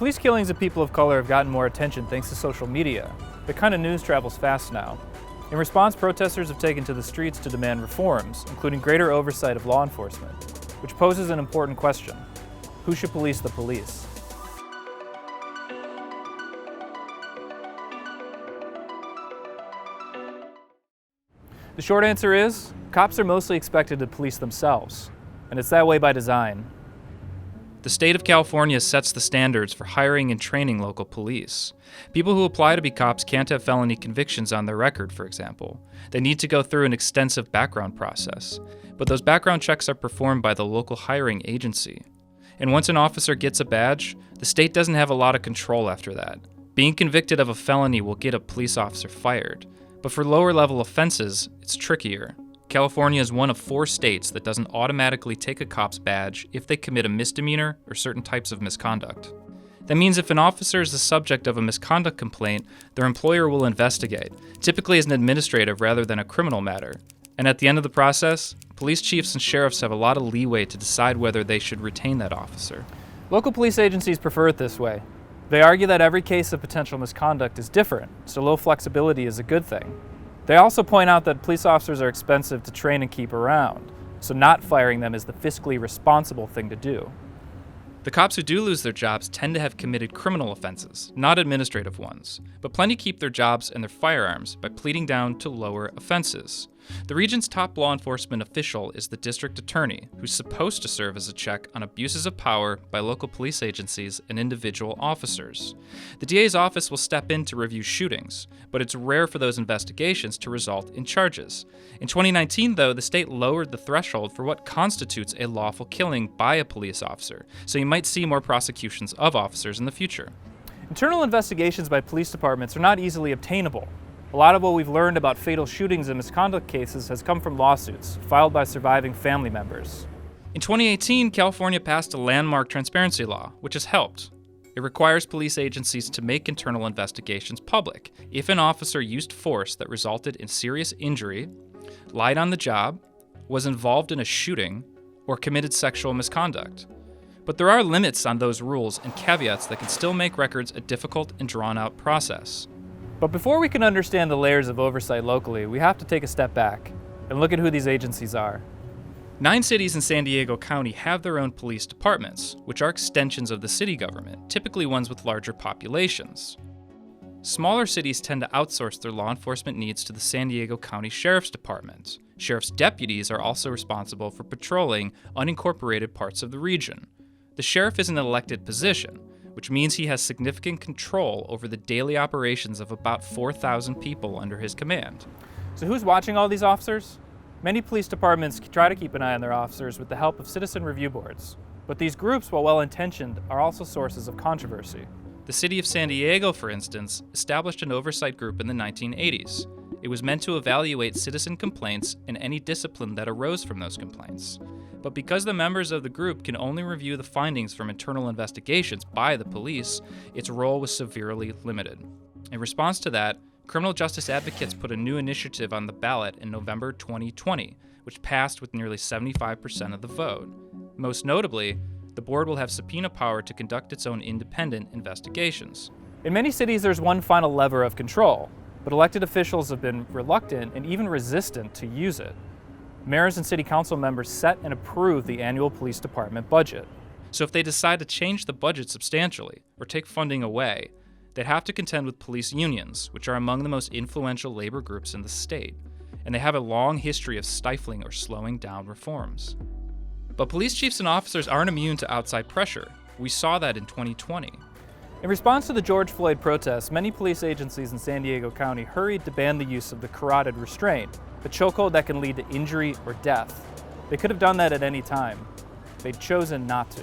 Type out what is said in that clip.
Police killings of people of color have gotten more attention thanks to social media. The kind of news travels fast now. In response, protesters have taken to the streets to demand reforms, including greater oversight of law enforcement, which poses an important question. Who should police the police? The short answer is, cops are mostly expected to police themselves, and it's that way by design. The state of California sets the standards for hiring and training local police. People who apply to be cops can't have felony convictions on their record, for example. They need to go through an extensive background process, but those background checks are performed by the local hiring agency. And once an officer gets a badge, the state doesn't have a lot of control after that. Being convicted of a felony will get a police officer fired, but for lower-level offenses, it's trickier. California is one of 4 states that doesn't automatically take a cop's badge if they commit a misdemeanor or certain types of misconduct. That means if an officer is the subject of a misconduct complaint, their employer will investigate, typically as an administrative rather than a criminal matter. And at the end of the process, police chiefs and sheriffs have a lot of leeway to decide whether they should retain that officer. Local police agencies prefer it this way. They argue that every case of potential misconduct is different, so low flexibility is a good thing. They also point out that police officers are expensive to train and keep around, so not firing them is the fiscally responsible thing to do. The cops who do lose their jobs tend to have committed criminal offenses, not administrative ones, but plenty keep their jobs and their firearms by pleading down to lower offenses. The region's top law enforcement official is the district attorney, who's supposed to serve as a check on abuses of power by local police agencies and individual officers. The DA's office will step in to review shootings, but it's rare for those investigations to result in charges. In 2019, though, the state lowered the threshold for what constitutes a lawful killing by a police officer, so you might see more prosecutions of officers in the future. Internal investigations by police departments are not easily obtainable. A lot of what we've learned about fatal shootings and misconduct cases has come from lawsuits filed by surviving family members. In 2018, California passed a landmark transparency law, which has helped. It requires police agencies to make internal investigations public if an officer used force that resulted in serious injury, lied on the job, was involved in a shooting, or committed sexual misconduct. But there are limits on those rules and caveats that can still make records a difficult and drawn-out process. But before we can understand the layers of oversight locally, we have to take a step back and look at who these agencies are. 9 cities in San Diego County have their own police departments, which are extensions of the city government, typically ones with larger populations. Smaller cities tend to outsource their law enforcement needs to the San Diego County Sheriff's Department. Sheriff's deputies are also responsible for patrolling unincorporated parts of the region. The sheriff is an elected position, which means he has significant control over the daily operations of about 4,000 people under his command. So who's watching all these officers? Many police departments try to keep an eye on their officers with the help of citizen review boards. But these groups, while well-intentioned, are also sources of controversy. The city of San Diego, for instance, established an oversight group in the 1980s. It was meant to evaluate citizen complaints and any discipline that arose from those complaints. But because the members of the group can only review the findings from internal investigations by the police, its role was severely limited. In response to that, criminal justice advocates put a new initiative on the ballot in November 2020, which passed with nearly 75% of the vote. Most notably, the board will have subpoena power to conduct its own independent investigations. In many cities, there's one final lever of control, but elected officials have been reluctant and even resistant to use it. Mayors and city council members set and approve the annual police department budget. So if they decide to change the budget substantially or take funding away, they'd have to contend with police unions, which are among the most influential labor groups in the state, and they have a long history of stifling or slowing down reforms. But police chiefs and officers aren't immune to outside pressure. We saw that in 2020. In response to the George Floyd protests, many police agencies in San Diego County hurried to ban the use of the carotid restraint, a chokehold that can lead to injury or death. They could have done that at any time. They'd chosen not to.